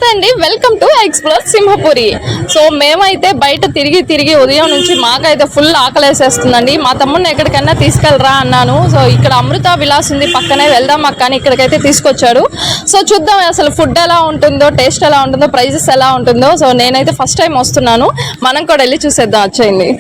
నమస్తే అండి, welcome to explore Simhapuri. So మేమైతే బయట తిరిగి ఉదయం నుంచి మాకైతే ఫుల్ ఆకలేసేస్తుందండి. మా తమ్ముడిని ఎక్కడికైనా తీసుకెళ్ళరా అన్నాను. సో ఇక్కడ అమృత విలాస్ ఉంది పక్కనే, వెళ్దాం అక్క అని ఇక్కడికైతే తీసుకొచ్చాడు. సో చూద్దాం అసలు ఫుడ్ ఎలా ఉంటుందో, టేస్ట్ ఎలా ఉంటుందో, ప్రైజెస్ ఎలా ఉంటుందో. సో నేనైతే ఫస్ట్ టైం వస్తున్నాను, మనం కూడా వెళ్ళి చూసేద్దాం. వచ్చేయండి.